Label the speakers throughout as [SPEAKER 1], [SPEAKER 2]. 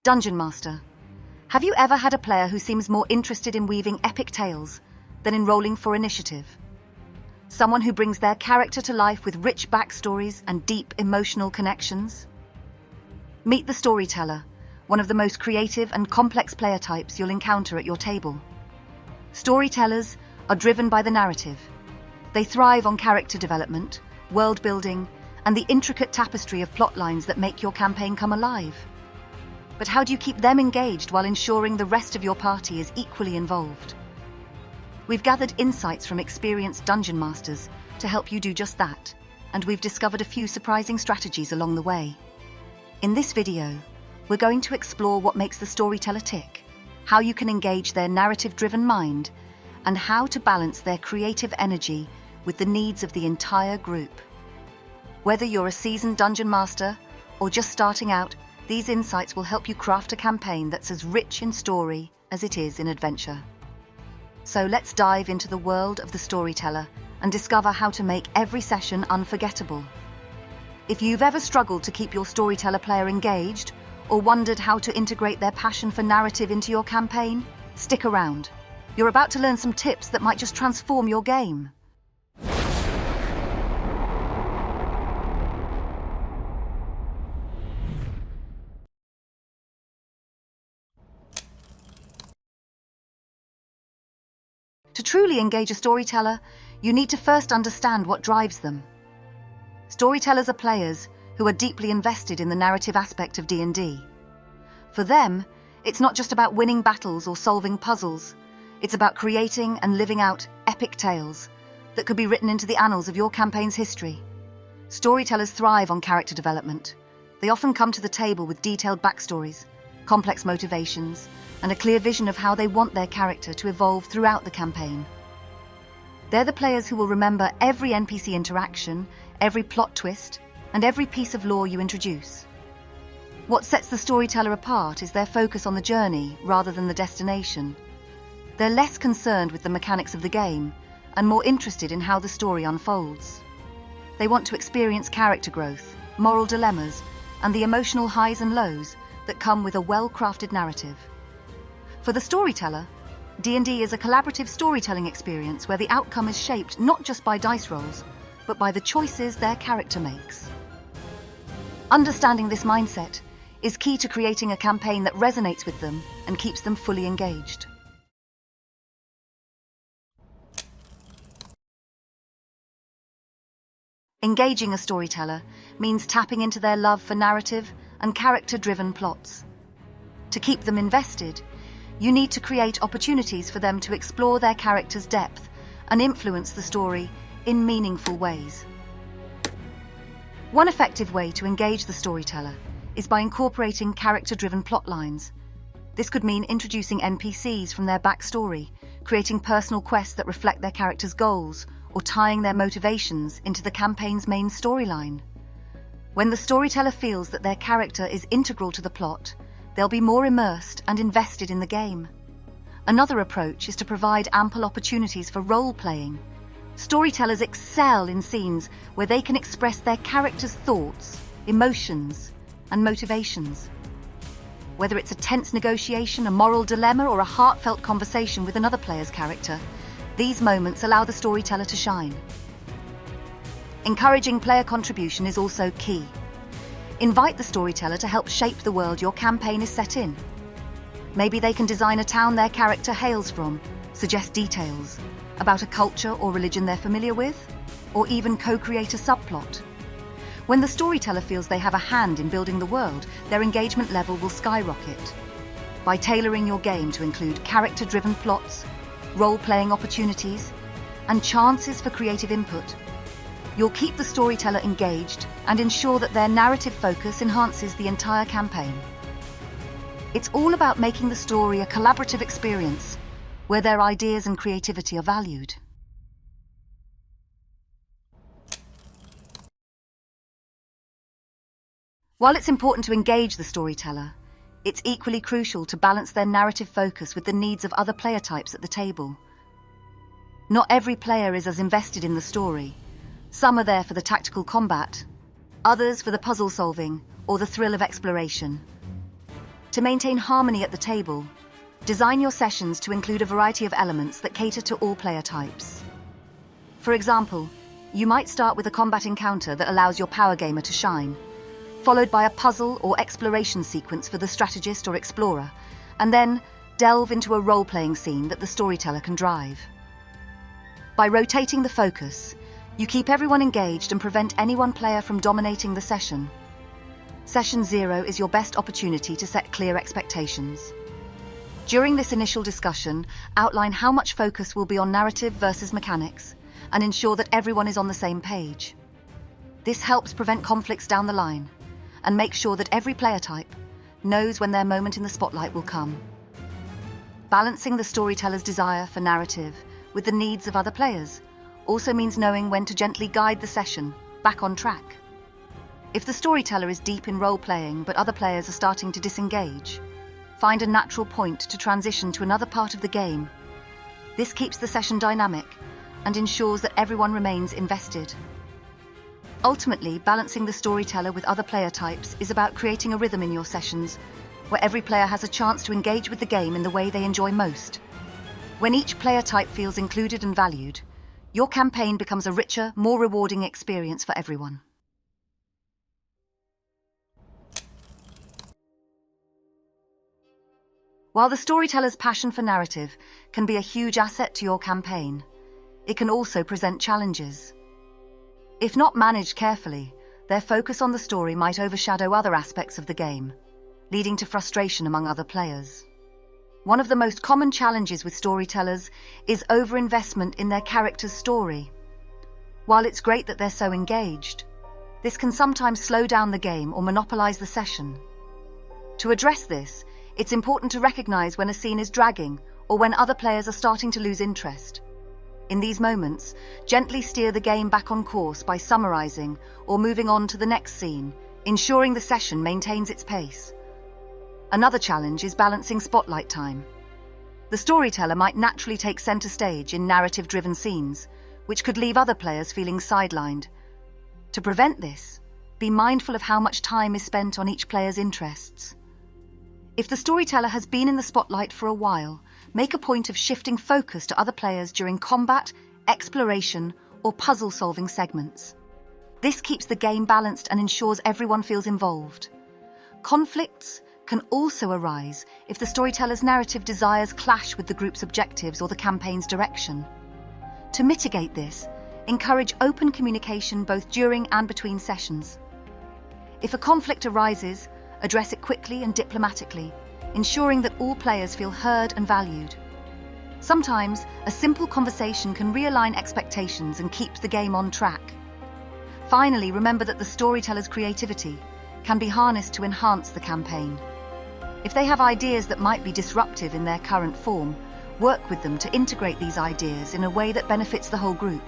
[SPEAKER 1] Dungeon Master. Have you ever had a player who seems more interested in weaving epic tales than in rolling for initiative? Someone who brings their character to life with rich backstories and deep emotional connections? Meet the Storyteller, one of the most creative and complex player types you'll encounter at your table. Storytellers are driven by the narrative. They thrive on character development, world building, and the intricate tapestry of plot lines that make your campaign come alive. But how do you keep them engaged while ensuring the rest of your party is equally involved? We've gathered insights from experienced dungeon masters to help you do just that, and we've discovered a few surprising strategies along the way. In this video, we're going to explore what makes the storyteller tick, how you can engage their narrative-driven mind, and how to balance their creative energy with the needs of the entire group. Whether you're a seasoned dungeon master or just starting out, these insights will help you craft a campaign that's as rich in story as it is in adventure. So let's dive into the world of the storyteller and discover how to make every session unforgettable. If you've ever struggled to keep your storyteller player engaged or wondered how to integrate their passion for narrative into your campaign, stick around. You're about to learn some tips that might just transform your game. To truly engage a storyteller, you need to first understand what drives them. Storytellers are players who are deeply invested in the narrative aspect of D&D. For them, it's not just about winning battles or solving puzzles. It's about creating and living out epic tales that could be written into the annals of your campaign's history. Storytellers thrive on character development. They often come to the table with detailed backstories, complex motivations, and a clear vision of how they want their character to evolve throughout the campaign. They're the players who will remember every NPC interaction, every plot twist, and every piece of lore you introduce. What sets the storyteller apart is their focus on the journey rather than the destination. They're less concerned with the mechanics of the game and more interested in how the story unfolds. They want to experience character growth, moral dilemmas, and the emotional highs and lows that come with a well-crafted narrative. For the storyteller, D&D is a collaborative storytelling experience where the outcome is shaped not just by dice rolls, but by the choices their character makes. Understanding this mindset is key to creating a campaign that resonates with them and keeps them fully engaged. Engaging a storyteller means tapping into their love for narrative and character-driven plots. To keep them invested, you need to create opportunities for them to explore their character's depth and influence the story in meaningful ways. One effective way to engage the storyteller is by incorporating character-driven plot lines. This could mean introducing NPCs from their backstory, creating personal quests that reflect their character's goals, or tying their motivations into the campaign's main storyline. When the storyteller feels that their character is integral to the plot, they'll be more immersed and invested in the game. Another approach is to provide ample opportunities for role-playing. Storytellers excel in scenes where they can express their character's thoughts, emotions, and motivations. Whether it's a tense negotiation, a moral dilemma, or a heartfelt conversation with another player's character, these moments allow the storyteller to shine. Encouraging player contribution is also key. Invite the storyteller to help shape the world your campaign is set in. Maybe they can design a town their character hails from, suggest details about a culture or religion they're familiar with, or even co-create a subplot. When the storyteller feels they have a hand in building the world, their engagement level will skyrocket. By tailoring your game to include character-driven plots, role-playing opportunities, and chances for creative input, you'll keep the storyteller engaged and ensure that their narrative focus enhances the entire campaign. It's all about making the story a collaborative experience where their ideas and creativity are valued. While it's important to engage the storyteller, it's equally crucial to balance their narrative focus with the needs of other player types at the table. Not every player is as invested in the story. Some are there for the tactical combat, others for the puzzle solving or the thrill of exploration. To maintain harmony at the table, design your sessions to include a variety of elements that cater to all player types. For example, you might start with a combat encounter that allows your power gamer to shine, followed by a puzzle or exploration sequence for the strategist or explorer, and then delve into a role-playing scene that the storyteller can drive. By rotating the focus, you keep everyone engaged and prevent any one player from dominating the session. Session 0 is your best opportunity to set clear expectations. During this initial discussion, outline how much focus will be on narrative versus mechanics, and ensure that everyone is on the same page. This helps prevent conflicts down the line, and make sure that every player type knows when their moment in the spotlight will come. Balancing the storyteller's desire for narrative with the needs of other players also means knowing when to gently guide the session back on track. If the storyteller is deep in role-playing but other players are starting to disengage, find a natural point to transition to another part of the game. This keeps the session dynamic and ensures that everyone remains invested. Ultimately, balancing the storyteller with other player types is about creating a rhythm in your sessions where every player has a chance to engage with the game in the way they enjoy most. When each player type feels included and valued, your campaign becomes a richer, more rewarding experience for everyone. While the storyteller's passion for narrative can be a huge asset to your campaign, it can also present challenges. If not managed carefully, their focus on the story might overshadow other aspects of the game, leading to frustration among other players. One of the most common challenges with storytellers is overinvestment in their character's story. While it's great that they're so engaged, this can sometimes slow down the game or monopolize the session. To address this, it's important to recognize when a scene is dragging or when other players are starting to lose interest. In these moments, gently steer the game back on course by summarizing or moving on to the next scene, ensuring the session maintains its pace. Another challenge is balancing spotlight time. The storyteller might naturally take center stage in narrative-driven scenes, which could leave other players feeling sidelined. To prevent this, be mindful of how much time is spent on each player's interests. If the storyteller has been in the spotlight for a while, make a point of shifting focus to other players during combat, exploration, or puzzle-solving segments. This keeps the game balanced and ensures everyone feels involved. Conflicts can also arise if the storyteller's narrative desires clash with the group's objectives or the campaign's direction. To mitigate this, encourage open communication both during and between sessions. If a conflict arises, address it quickly and diplomatically, ensuring that all players feel heard and valued. Sometimes, a simple conversation can realign expectations and keep the game on track. Finally, remember that the storyteller's creativity can be harnessed to enhance the campaign. If they have ideas that might be disruptive in their current form, work with them to integrate these ideas in a way that benefits the whole group.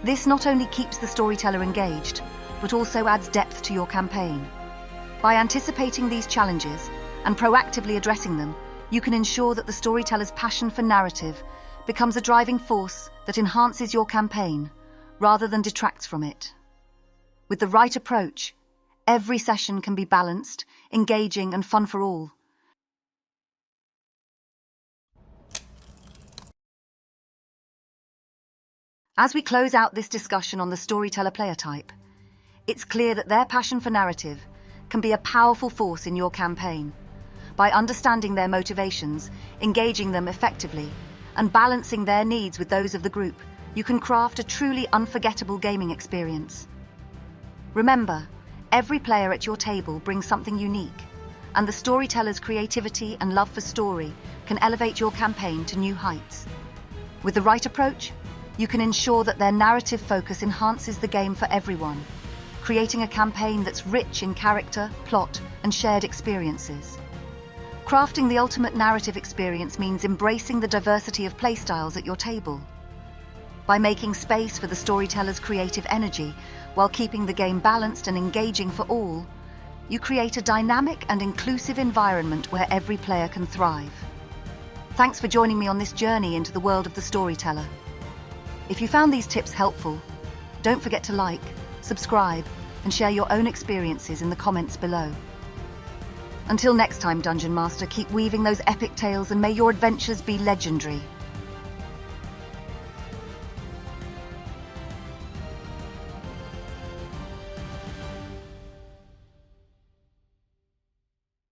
[SPEAKER 1] This not only keeps the storyteller engaged, but also adds depth to your campaign. By anticipating these challenges and proactively addressing them, you can ensure that the storyteller's passion for narrative becomes a driving force that enhances your campaign rather than detracts from it. With the right approach, every session can be balanced, engaging, and fun for all. As we close out this discussion on the storyteller player type, it's clear that their passion for narrative can be a powerful force in your campaign. By understanding their motivations, engaging them effectively, and balancing their needs with those of the group, you can craft a truly unforgettable gaming experience. Remember, every player at your table brings something unique, and the storyteller's creativity and love for story can elevate your campaign to new heights. With the right approach, you can ensure that their narrative focus enhances the game for everyone, creating a campaign that's rich in character, plot, and shared experiences. Crafting the ultimate narrative experience means embracing the diversity of playstyles at your table. By making space for the storyteller's creative energy while keeping the game balanced and engaging for all, you create a dynamic and inclusive environment where every player can thrive. Thanks for joining me on this journey into the world of the storyteller. If you found these tips helpful, don't forget to like, subscribe, and share your own experiences in the comments below. Until next time, Dungeon Master, keep weaving those epic tales and may your adventures be legendary.